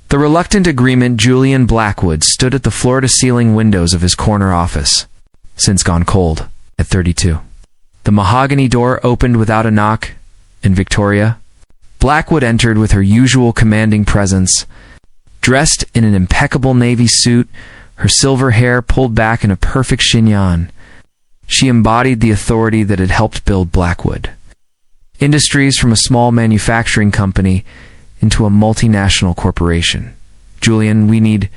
The reluctant agreement Julian Blackwood stood at the floor-to-ceiling windows of his corner office, since gone cold, at 32. The mahogany door opened without a knock, and Victoria Blackwood entered with her usual commanding presence. Dressed in an impeccable navy suit, her silver hair pulled back in a perfect chignon, she embodied the authority that had helped build Blackwood Industries from a small manufacturing company into a multinational corporation. "Julian, we need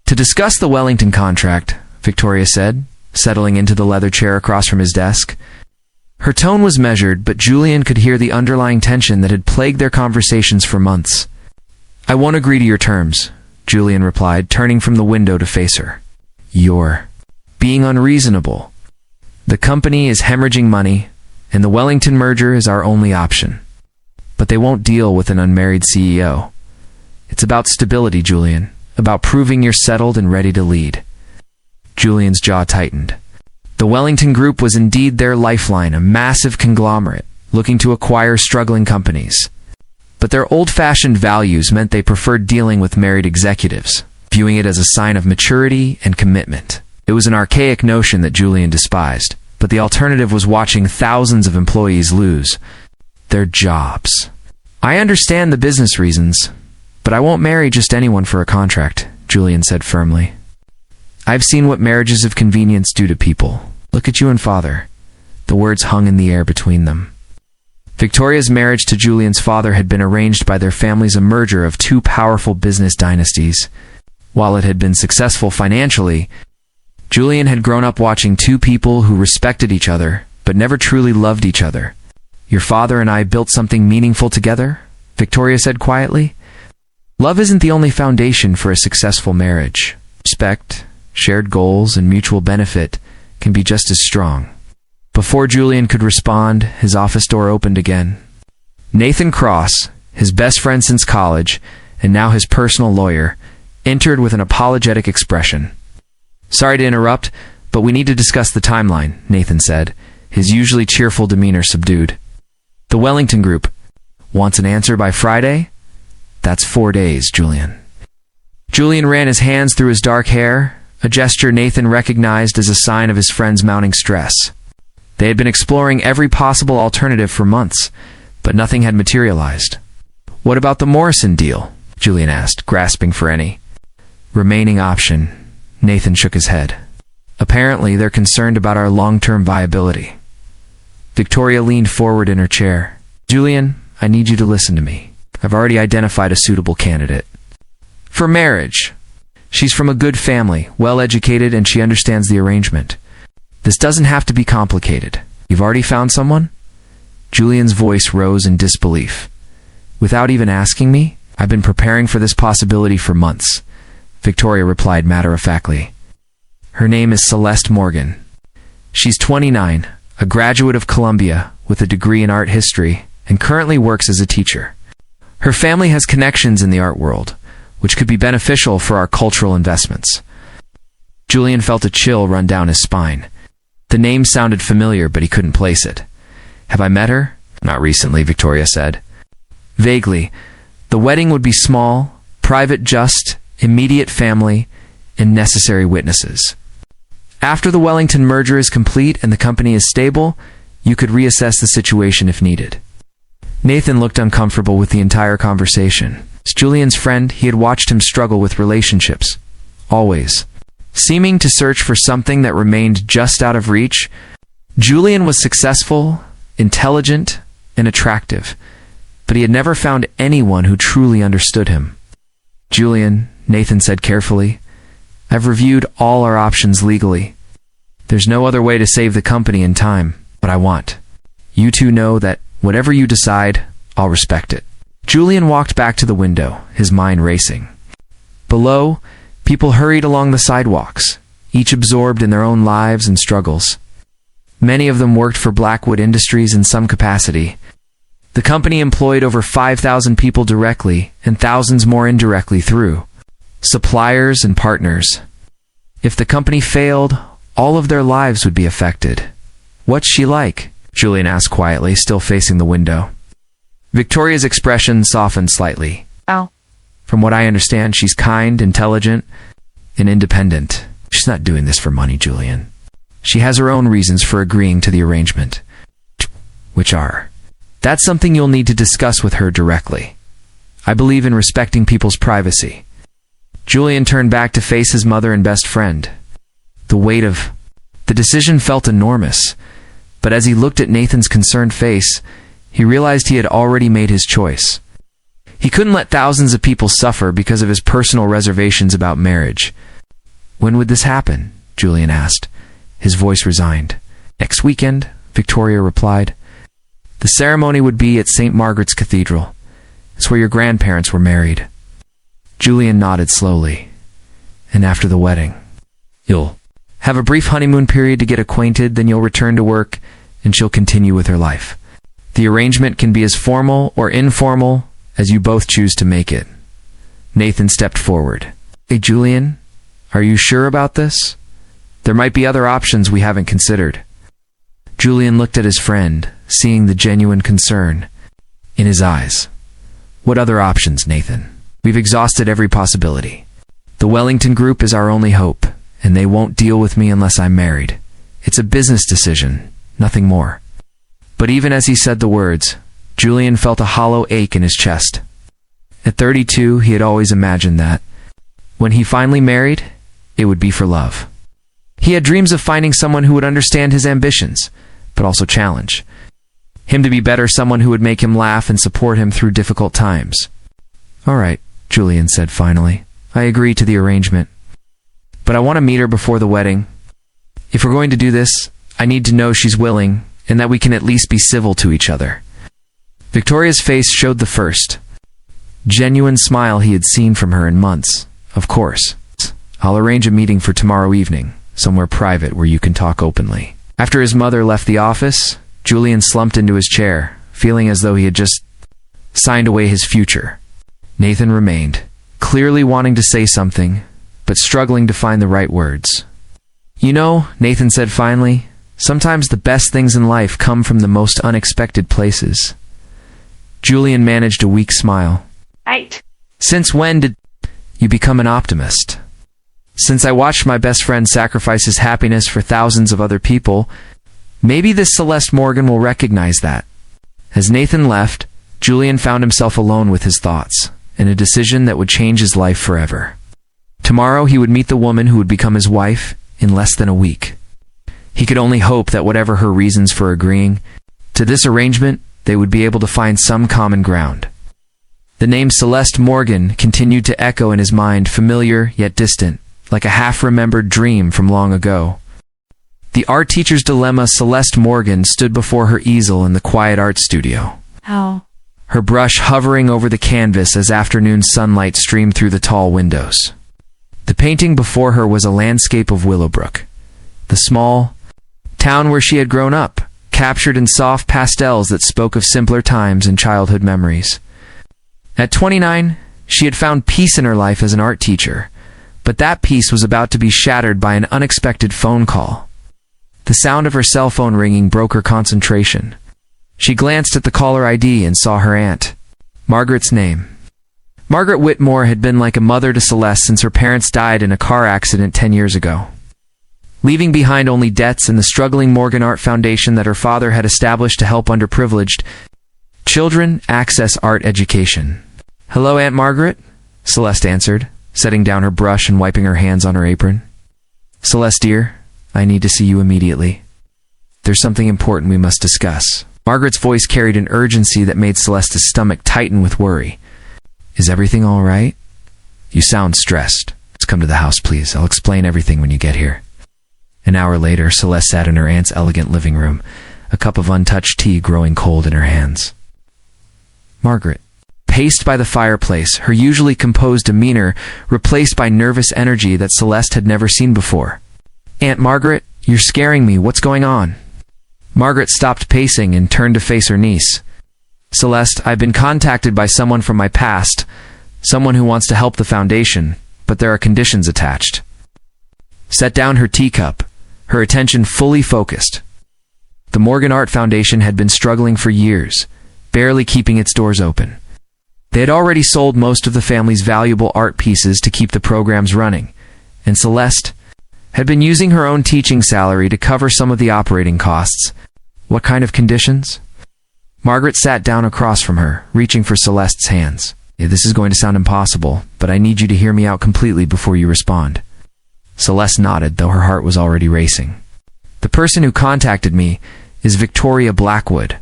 to discuss the Wellington contract," Victoria said, settling into the leather chair across from his desk. Her tone was measured, but Julian could hear the underlying tension that had plagued their conversations for months. "I won't agree to your terms," Julian replied, turning from the window to face her. "You're being unreasonable. The company is hemorrhaging money, and the Wellington merger is our only option. But they won't deal with an unmarried CEO. It's about stability, Julian, about proving you're settled and ready to lead." Julian's jaw tightened. The Wellington Group was indeed their lifeline, a massive conglomerate, looking to acquire struggling companies. But their old-fashioned values meant they preferred dealing with married executives, viewing it as a sign of maturity and commitment. It was an archaic notion that Julian despised, but the alternative was watching thousands of employees lose their jobs. "I understand the business reasons, but I won't marry just anyone for a contract," Julian said firmly. "I've seen what marriages of convenience do to people. Look at you and father." The words hung in the air between them. Victoria's marriage to Julian's father had been arranged by their family's a merger of two powerful business dynasties. While it had been successful financially, Julian had grown up watching two people who respected each other, but never truly loved each other. "Your father and I built something meaningful together," Victoria said quietly. "Love isn't the only foundation for a successful marriage. Respect, shared goals, and mutual benefit can be just as strong." Before Julian could respond, his office door opened again. Nathan Cross, his best friend since college, and now his personal lawyer, entered with an apologetic expression. "Sorry to interrupt, but we need to discuss the timeline," Nathan said, his usually cheerful demeanor subdued. "The Wellington Group wants an answer by Friday? That's 4 days, Julian." Julian ran his hands through his dark hair, a gesture Nathan recognized as a sign of his friend's mounting stress. They had been exploring every possible alternative for months, but nothing had materialized. "What about the Morrison deal?" Julian asked, grasping for any remaining option. Nathan shook his head. "Apparently, they're concerned about our long-term viability." Victoria leaned forward in her chair. "Julian, I need you to listen to me. I've already identified a suitable candidate for marriage. She's from a good family, well-educated, and she understands the arrangement. This doesn't have to be complicated. You've already found someone?" Julian's voice rose in disbelief. "Without even asking me? I've been preparing for this possibility for months," Victoria replied matter-of-factly. "Her name is Celeste Morgan. She's 29, a graduate of Columbia with a degree in art history, and currently works as a teacher. Her family has connections in the art world, which could be beneficial for our cultural investments." Julian felt a chill run down his spine. The name sounded familiar, but he couldn't place it. "Have I met her?" "Not recently," Victoria said. "Vaguely. The wedding would be small, private, just immediate family, and necessary witnesses. After the Wellington merger is complete and the company is stable, you could reassess the situation if needed." Nathan looked uncomfortable with the entire conversation. As Julian's friend, he had watched him struggle with relationships, always seeming to search for something that remained just out of reach. Julian was successful, intelligent, and attractive, but he had never found anyone who truly understood him. "Julian," Nathan said carefully, "I've reviewed all our options legally. There's no other way to save the company in time, but I want you to know that whatever you decide, I'll respect it." Julian walked back to the window, his mind racing. Below, people hurried along the sidewalks, each absorbed in their own lives and struggles. Many of them worked for Blackwood Industries in some capacity. The company employed over 5,000 people directly and thousands more indirectly through suppliers and partners. If the company failed, all of their lives would be affected. "What's she like?" Julian asked quietly, still facing the window. Victoria's expression softened slightly. "Oh, From what I understand, she's kind, intelligent, and independent. She's not doing this for money, Julian. She has her own reasons for agreeing to the arrangement. Which are, that's something you'll need to discuss with her directly. I believe in respecting people's privacy. Julian turned back to face his mother and best friend. The weight of the decision felt enormous, but as he looked at Nathan's concerned face, he realized he had already made his choice. He couldn't let thousands of people suffer because of his personal reservations about marriage. When would this happen? Julian asked. His voice resigned. Next weekend, Victoria replied. The ceremony would be at St. Margaret's Cathedral. It's where your grandparents were married. Julian nodded slowly. And after the wedding, you'll have a brief honeymoon period to get acquainted, then you'll return to work, and she'll continue with her life. The arrangement can be as formal or informal as you both choose to make it. Nathan stepped forward. Hey, Julian, are you sure about this? There might be other options we haven't considered. Julian looked at his friend, seeing the genuine concern in his eyes. What other options, Nathan? We've exhausted every possibility. The Wellington Group is our only hope, and they won't deal with me unless I'm married. It's a business decision, nothing more. But even as he said the words, Julian felt a hollow ache in his chest. At 32, he had always imagined that, when he finally married, it would be for love. He had dreams of finding someone who would understand his ambitions, but also challenge him to be better, someone who would make him laugh and support him through difficult times. All right, Julian said finally. I agree to the arrangement. But I want to meet her before the wedding. If we're going to do this, I need to know she's willing, and that we can at least be civil to each other. Victoria's face showed the first genuine smile he had seen from her in months. Of course. I'll arrange a meeting for tomorrow evening, somewhere private where you can talk openly. After his mother left the office, Julian slumped into his chair, feeling as though he had just signed away his future. Nathan remained, clearly wanting to say something, but struggling to find the right words. You know, Nathan said finally, sometimes the best things in life come from the most unexpected places. Julian managed a weak smile. Right. Since when did you become an optimist? Since I watched my best friend sacrifice his happiness for thousands of other people, maybe this Celeste Morgan will recognize that. As Nathan left, Julian found himself alone with his thoughts, and a decision that would change his life forever. Tomorrow he would meet the woman who would become his wife in less than a week. He could only hope that whatever her reasons for agreeing to this arrangement, they would be able to find some common ground. The name Celeste Morgan continued to echo in his mind, familiar yet distant, like a half-remembered dream from long ago. The art teacher's dilemma. Celeste Morgan stood before her easel in the quiet art studio. How? Her brush hovering over the canvas as afternoon sunlight streamed through the tall windows. The painting before her was a landscape of Willowbrook, the small town where she had grown up, captured in soft pastels that spoke of simpler times and childhood memories. At 29, she had found peace in her life as an art teacher, but that peace was about to be shattered by an unexpected phone call. The sound of her cell phone ringing broke her concentration. She glanced at the caller ID and saw her aunt. Margaret's name. Margaret Whitmore had been like a mother to Celeste since her parents died in a car accident 10 years ago, leaving behind only debts and the struggling Morgan Art Foundation that her father had established to help underprivileged children access art education. "Hello, Aunt Margaret," Celeste answered, setting down her brush and wiping her hands on her apron. "Celeste, dear, I need to see you immediately. There's something important we must discuss." Margaret's voice carried an urgency that made Celeste's stomach tighten with worry. "Is everything all right? You sound stressed. Let's come to the house, please. I'll explain everything when you get here." An hour later, Celeste sat in her aunt's elegant living room, a cup of untouched tea growing cold in her hands. Margaret paced by the fireplace, her usually composed demeanor replaced by nervous energy that Celeste had never seen before. "Aunt Margaret, you're scaring me. What's going on?" Margaret stopped pacing and turned to face her niece. "Celeste, I've been contacted by someone from my past, someone who wants to help the foundation, but there are conditions attached." Set down her teacup, her attention fully focused. The Morgan Art Foundation had been struggling for years, barely keeping its doors open. They had already sold most of the family's valuable art pieces to keep the programs running, and Celeste had been using her own teaching salary to cover some of the operating costs. What kind of conditions? Margaret sat down across from her, reaching for Celeste's hands. This is going to sound impossible, but I need you to hear me out completely before you respond. Celeste nodded, though her heart was already racing. The person who contacted me is Victoria Blackwood.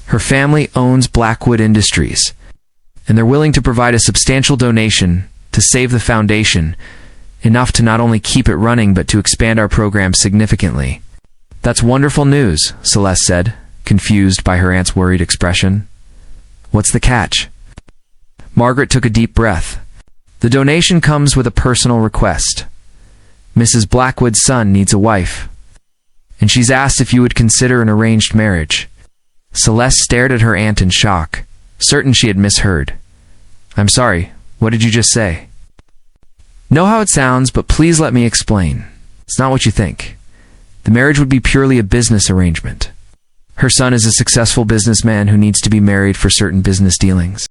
Her family owns Blackwood Industries, and they're willing to provide a substantial donation to save the foundation, enough to not only keep it running but to expand our program significantly. That's wonderful news, Celeste said, confused by her aunt's worried expression. What's the catch? Margaret took a deep breath. The donation comes with a personal request. Mrs. Blackwood's son needs a wife, and she's asked if you would consider an arranged marriage. Celeste stared at her aunt in shock, certain she had misheard. I'm sorry, what did you just say? Know how it sounds, but please let me explain. It's not what you think. The marriage would be purely a business arrangement. Her son is a successful businessman who needs to be married for certain business dealings.